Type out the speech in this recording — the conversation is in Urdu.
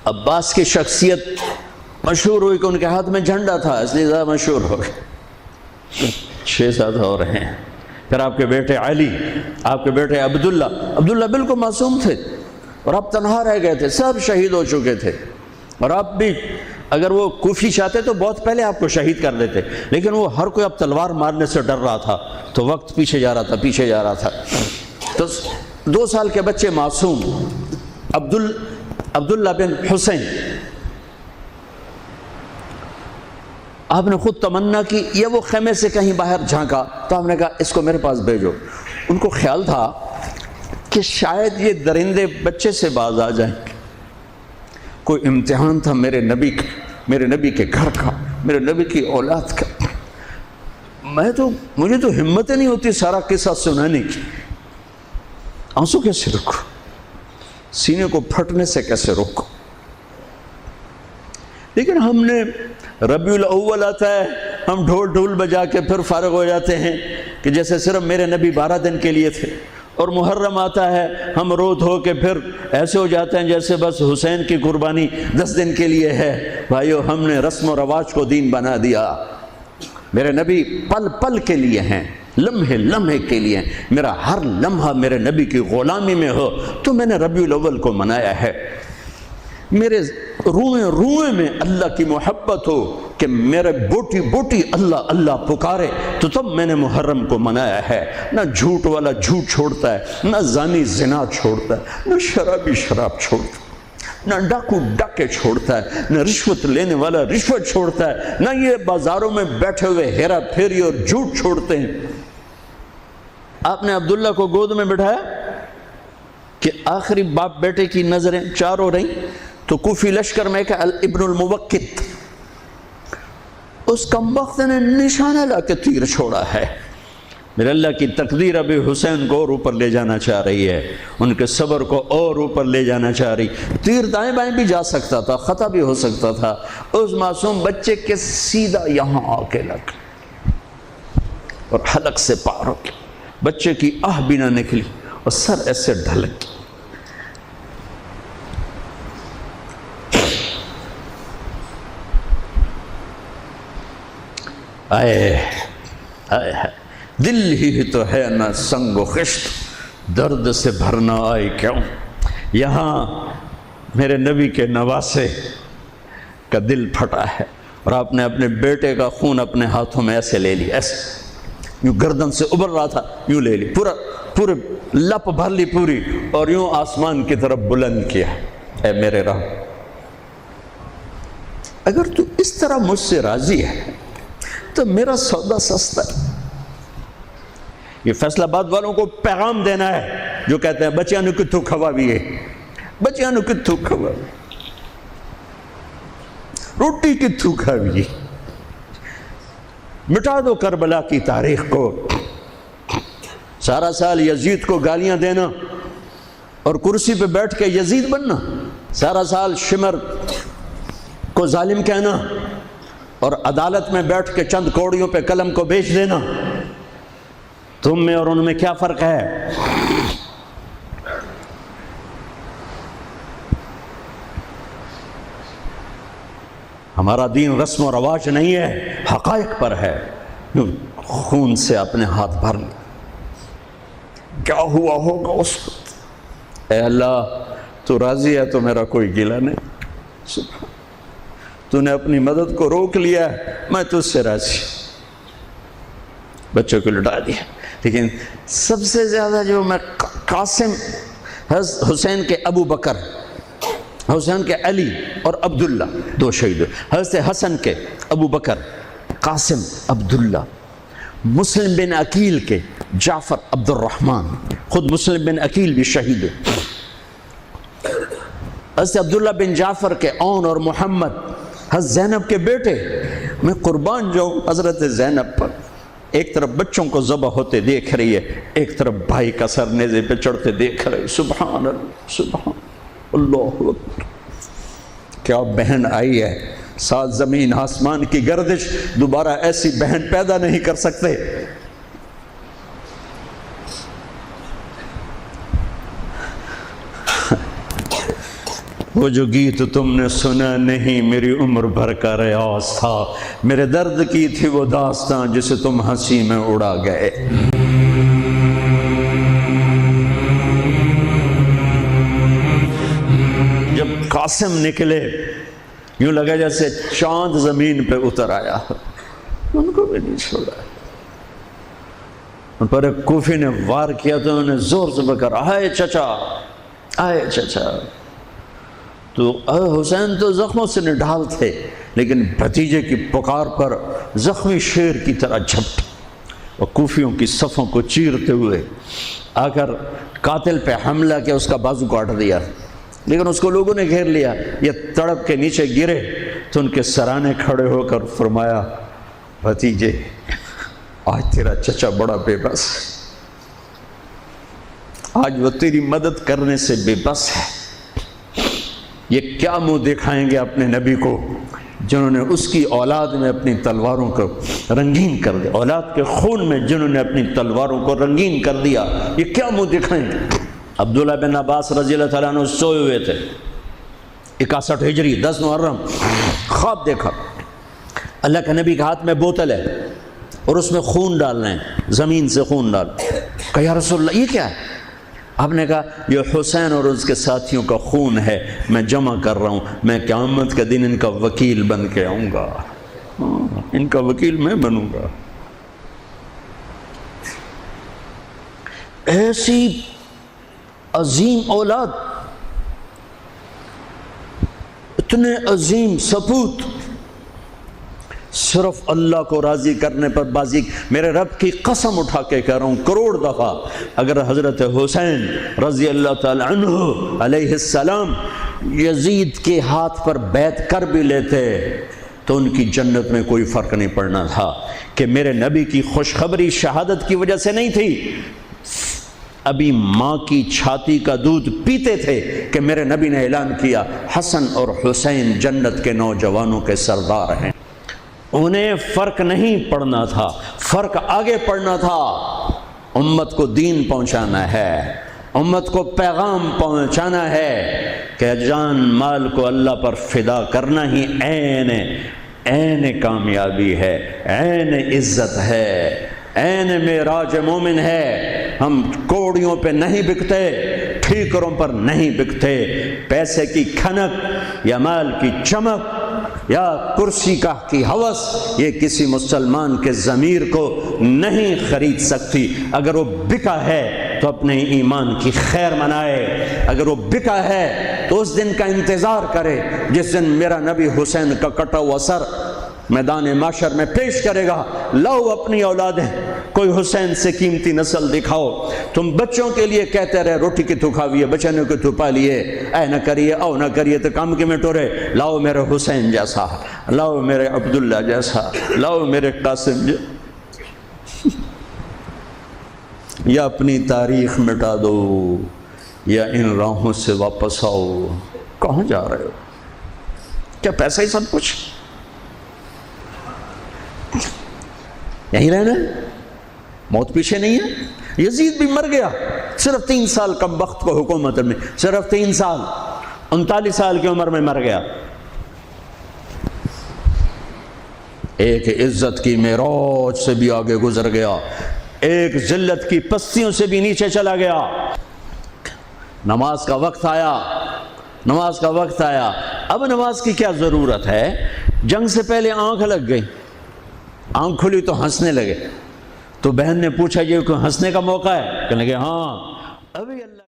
عباس کی شخصیت مشہور ہوئی کہ ان کے ہاتھ میں جھنڈا تھا، اس لیے زیادہ مشہور ہو گئے۔ 6-7 اور ہیں۔ پھر آپ کے بیٹے علی، آپ کے بیٹے عبداللہ بالکل معصوم تھے، اور آپ تنہا رہ گئے تھے، سب شہید ہو چکے تھے، اور آپ بھی اگر وہ کوفی چاہتے تو بہت پہلے آپ کو شہید کر دیتے، لیکن وہ ہر کوئی اب تلوار مارنے سے ڈر رہا تھا، تو وقت پیچھے جا رہا تھا۔ تو 2 سال کے بچے معصوم عبداللہ بن حسین، آپ نے خود تمنا کی، یا وہ خیمے سے کہیں باہر جھانکا تو آپ نے کہا اس کو میرے پاس بھیجو۔ ان کو خیال تھا کہ شاید یہ درندے بچے سے باز آ جائیں، کوئی امتحان تھا میرے نبی کے گھر کا، میرے نبی کی اولاد کا۔ مجھے تو ہمت نہیں ہوتی سارا قصہ سنانے کی، آنسو کیسے روکو، سینے کو پھٹنے سے کیسے روکو۔ لیکن ہم نے ربیع الاول آتا ہے، ہم ڈھول بجا کے پھر فارغ ہو جاتے ہیں کہ جیسے صرف میرے نبی 12 دن کے لیے تھے، اور محرم آتا ہے، ہم رو دھو کے پھر ایسے ہو جاتے ہیں جیسے بس حسین کی قربانی 10 دن کے لیے ہے۔ بھائیو، ہم نے رسم و رواج کو دین بنا دیا۔ میرے نبی پل پل کے لیے ہیں، لمحے کے لیے ہیں۔ میرا ہر لمحہ میرے نبی کی غلامی میں ہو تو میں نے ربیع الاول کو منایا ہے۔ میرے روئے میں اللہ کی محبت ہو کہ میرے بوٹی اللہ اللہ پکارے تو تب میں نے محرم کو منایا ہے۔ نہ جھوٹ والا جھوٹ چھوڑتا ہے، نہ زانی زنا چھوڑتا ہے، نہ شرابی شراب چھوڑتا ہے، نہ ڈاکو ڈاکے چھوڑتا ہے، نہ رشوت لینے والا رشوت چھوڑتا ہے، نہ یہ بازاروں میں بیٹھے ہوئے ہیرا پھیری اور جھوٹ چھوڑتے ہیں۔ آپ نے عبداللہ کو گود میں بٹھایا کہ آخری باپ بیٹے کی نظریں 4 ہو رہی، تو کوفی لشکر میں کہ ابن الموقت، اس کمبخت نے نشانہ لا کے تیر چھوڑا ہے۔ میرے اللہ کی تقدیر ابھی حسین کو اور اوپر لے جانا چاہ رہی ہے، ان کے صبر کو اور اوپر لے جانا چاہ رہی۔ تیر دائیں بائیں بھی جا سکتا تھا، خطا بھی ہو سکتا تھا، اس معصوم بچے کے سیدھا یہاں آ کے لگ اور حلق سے پار ہو گیا، بچے کی آہ بھی نہ نکلی اور سر ایسے ڈھلک۔ دل ہی تو ہے نہ سنگ و خشت، درد سے بھرنا آئی کیوں۔ یہاں میرے نبی کے نواسے کا دل پھٹا ہے، اور آپ نے اپنے بیٹے کا خون اپنے ہاتھوں میں ایسے لے لی، ایسے یوں گردن سے ابھر رہا تھا، یوں لے لی، پورے لپ بھر لی پوری، اور یوں آسمان کی طرف بلند کیا۔ اے میرے رب، اگر تو اس طرح مجھ سے راضی ہے تو میرا سودا سستا ہے۔ یہ فیصل آباد والوں کو پیغام دینا ہے جو کہتے ہیں بچیاں نو کتھوں کھوا بھی ہے، بچیاں نو کتھوں کھوا بھی، روٹی کتھوں کھا بھی۔ مٹا دو کربلا کی تاریخ کو۔ سارا سال یزید کو گالیاں دینا اور کرسی پہ بیٹھ کے یزید بننا، سارا سال شمر کو ظالم کہنا اور عدالت میں بیٹھ کے چند کوڑیوں پہ قلم کو بیچ دینا، تم میں اور ان میں کیا فرق ہے؟ ہمارا دین رسم و رواج نہیں ہے، حقائق پر ہے۔ خون سے اپنے ہاتھ بھر لیں، کیا ہوا ہوگا اس وقت؟ اے اللہ، تو راضی ہے تو میرا کوئی گلہ نہیں، سبحان، تو نے اپنی مدد کو روک لیا ہے، میں تجھ سے راضی۔ بچوں کو لٹا دیا۔ لیکن سب سے زیادہ جو میں قاسم، حسین کے ابو بکر، حسین کے علی اور عبداللہ 2 شہید، حضرت حسن کے ابو بکر، قاسم، عبداللہ، مسلم بن عقیل کے جعفر، عبد الرحمن، خود مسلم بن عقیل بھی شہید، حضرت عبداللہ بن جعفر کے اون اور محمد، حضرت زینب کے بیٹے۔ میں قربان جاؤں حضرت زینب پر، ایک طرف بچوں کو ذبح ہوتے دیکھ رہی ہے، ایک طرف بھائی کا سر نیزے پہ چڑھتے دیکھ رہے، سبحان اللہ، سبحان اللہ اکبر۔ کیا بہن آئی ہے، 7 زمین آسمان کی گردش دوبارہ ایسی بہن پیدا نہیں کر سکتے۔ وہ جو گیت تم نے سنا نہیں میری عمر بھر کا ریاض تھا، میرے درد کی تھی وہ داستاں جسے تم ہنسی میں اڑا گئے۔ جب قاسم نکلے یوں لگا جیسے چاند زمین پہ اتر آیا، ان کو بھی نہیں چھوڑا۔ ان پر ایک کوفی نے وار کیا تو انہوں نے زور سے بکر آئے چچا، آئے چچا۔ تو حسین تو زخموں سے نڈھال تھے، لیکن بھتیجے کی پکار پر زخمی شیر کی طرح جھپٹ اور کوفیوں کی صفوں کو چیرتے ہوئے آ کر قاتل پہ حملہ کیا، اس کا بازو کاٹ دیا، لیکن اس کو لوگوں نے گھیر لیا۔ یہ تڑپ کے نیچے گرے تو ان کے سرانے کھڑے ہو کر فرمایا، بھتیجے آج تیرا چچا بڑا بے بس ہے، آج وہ تیری مدد کرنے سے بے بس ہے۔ یہ کیا منہ دکھائیں گے اپنے نبی کو جنہوں نے اس کی اولاد میں اپنی تلواروں کو رنگین کر دیا، اولاد کے خون میں جنہوں نے اپنی تلواروں کو رنگین کر دیا، یہ کیا منہ دکھائیں گے؟ عبداللہ بن عباس رضی اللہ تعالیٰ عنہ سوئے ہوئے تھے، 61 ہجری 10 محرم، خواب دیکھا اللہ کے نبی کے ہاتھ میں بوتل ہے اور اس میں خون ڈالنا ہے، زمین سے خون ڈال۔ کہا یا رسول اللہ یہ کیا ہے؟ آپ نے کہا یہ حسین اور اس کے ساتھیوں کا خون ہے، میں جمع کر رہا ہوں، میں قیامت کے دن ان کا وکیل بن کے آؤں گا، ان کا وکیل میں بنوں گا۔ ایسی عظیم اولاد، اتنے عظیم سپوت، صرف اللہ کو راضی کرنے پر بازی۔ میرے رب کی قسم اٹھا کے کہہ رہا ہوں، کروڑ دفعہ اگر حضرت حسین رضی اللہ تعالی عنہ علیہ السلام یزید کے ہاتھ پر بیعت کر بھی لیتے تو ان کی جنت میں کوئی فرق نہیں پڑنا تھا، کہ میرے نبی کی خوشخبری شہادت کی وجہ سے نہیں تھی، ابھی ماں کی چھاتی کا دودھ پیتے تھے کہ میرے نبی نے اعلان کیا حسن اور حسین جنت کے نوجوانوں کے سردار ہیں۔ انہیں فرق نہیں پڑنا تھا، فرق آگے پڑنا تھا۔ امت کو دین پہنچانا ہے، امت کو پیغام پہنچانا ہے کہ جان مال کو اللہ پر فدا کرنا ہی عین کامیابی ہے، عین عزت ہے، عین معراج مومن ہے۔ ہم کوڑیوں پہ نہیں بکتے، ٹھیکروں پر نہیں بکتے، پیسے کی کھنک یا مال کی چمک یا کرسی کی ہوس یہ کسی مسلمان کے ضمیر کو نہیں خرید سکتی۔ اگر وہ بکا ہے تو اپنے ایمان کی خیر منائے، اگر وہ بکا ہے تو اس دن کا انتظار کرے جس دن میرا نبی حسین کا کٹا ہوا سر میدان معاشر میں پیش کرے گا۔ لاؤ اپنی اولادیں، کوئی حسین سے قیمتی نسل دکھاؤ۔ تم بچوں کے لیے کہتے رہے روٹی کی تو کھاویے، بچنے کو تو پالیے، اے نہ کریے او نہ کریے تو کام کے میں ٹورے۔ لاؤ میرے حسین جیسا، لاؤ میرے عبداللہ جیسا، لاؤ میرے قاسم یا اپنی تاریخ مٹا دو یا ان راہوں سے واپس آؤ۔ کہاں جا رہے ہو؟ کیا پیسہ ہی سب کچھ؟ یہیں رہنا ہے؟ موت پیچھے نہیں ہے؟ یزید بھی مر گیا، صرف 3 سال کم وقت کو حکومت میں، صرف 3 سال، 39 سال کی عمر میں مر گیا۔ ایک عزت کی معراج سے بھی آگے گزر گیا، ایک ذلت کی پستیوں سے بھی نیچے چلا گیا۔ نماز کا وقت آیا، نماز کا وقت آیا۔ اب نماز کی کیا ضرورت ہے؟ جنگ سے پہلے آنکھ لگ گئی، آنکھ کھلی تو ہنسنے لگے۔ تو بہن نے پوچھا یہ کوئی ہنسنے کا موقع ہے؟ کہنے لگے ہاں۔ ابھی اللہ